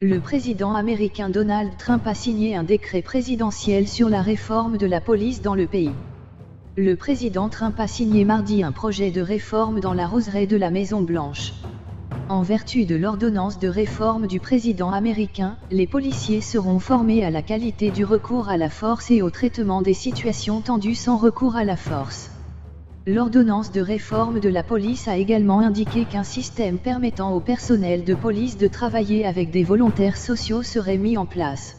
Le président américain Donald Trump a signé un décret présidentiel sur la réforme de la police dans le pays. Le président Trump a signé mardi un projet de réforme dans la roseraie de la Maison-Blanche. En vertu de l'ordonnance de réforme du président américain, les policiers seront formés à la qualité du recours à la force et au traitement des situations tendues sans recours à la force. L'ordonnance de réforme de la police a également indiqué qu'un système permettant au personnel de police de travailler avec des volontaires sociaux serait mis en place.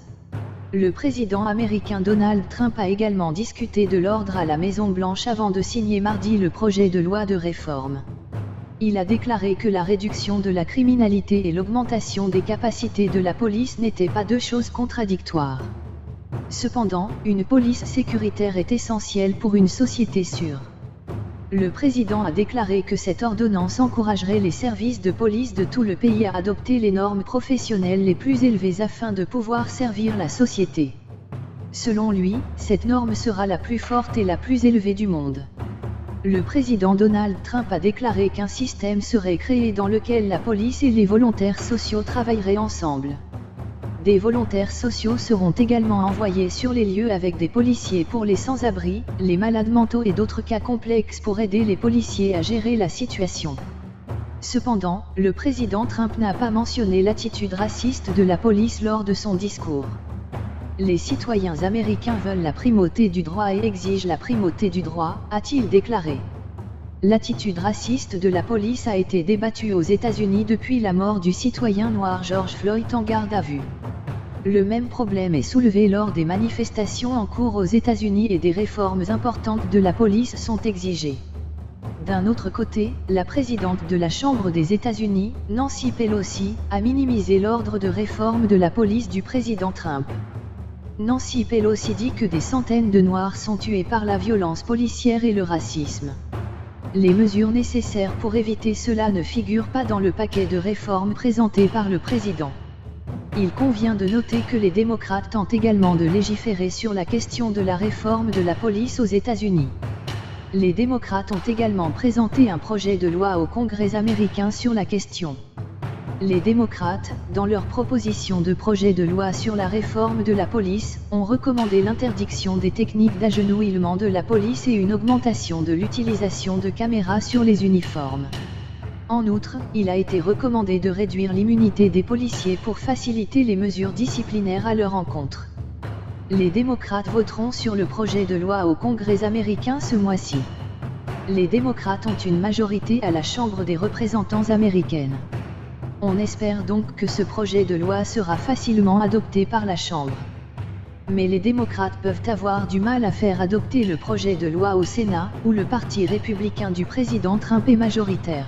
Le président américain Donald Trump a également discuté de l'ordre à la Maison-Blanche avant de signer mardi le projet de loi de réforme. Il a déclaré que la réduction de la criminalité et l'augmentation des capacités de la police n'étaient pas deux choses contradictoires. Cependant, une police sécuritaire est essentielle pour une société sûre. Le président a déclaré que cette ordonnance encouragerait les services de police de tout le pays à adopter les normes professionnelles les plus élevées afin de pouvoir servir la société. Selon lui, cette norme sera la plus forte et la plus élevée du monde. Le président Donald Trump a déclaré qu'un système serait créé dans lequel la police et les volontaires sociaux travailleraient ensemble. Des volontaires sociaux seront également envoyés sur les lieux avec des policiers pour les sans-abri, les malades mentaux et d'autres cas complexes pour aider les policiers à gérer la situation. Cependant, le président Trump n'a pas mentionné l'attitude raciste de la police lors de son discours. Les citoyens américains veulent la primauté du droit et exigent la primauté du droit, a-t-il déclaré. L'attitude raciste de la police a été débattue aux États-Unis depuis la mort du citoyen noir George Floyd en garde à vue. Le même problème est soulevé lors des manifestations en cours aux États-Unis et des réformes importantes de la police sont exigées. D'un autre côté, la présidente de la Chambre des États-Unis, Nancy Pelosi, a minimisé l'ordre de réforme de la police du président Trump. Nancy Pelosi dit que des centaines de Noirs sont tués par la violence policière et le racisme. Les mesures nécessaires pour éviter cela ne figurent pas dans le paquet de réformes présenté par le président. Il convient de noter que les démocrates tentent également de légiférer sur la question de la réforme de la police aux États-Unis. Les démocrates ont également présenté un projet de loi au Congrès américain sur la question. Les démocrates, dans leur proposition de projet de loi sur la réforme de la police, ont recommandé l'interdiction des techniques d'agenouillement de la police et une augmentation de l'utilisation de caméras sur les uniformes. En outre, il a été recommandé de réduire l'immunité des policiers pour faciliter les mesures disciplinaires à leur encontre. Les démocrates voteront sur le projet de loi au Congrès américain ce mois-ci. Les démocrates ont une majorité à la Chambre des représentants américaine. On espère donc que ce projet de loi sera facilement adopté par la Chambre. Mais les démocrates peuvent avoir du mal à faire adopter le projet de loi au Sénat, où le parti républicain du président Trump est majoritaire.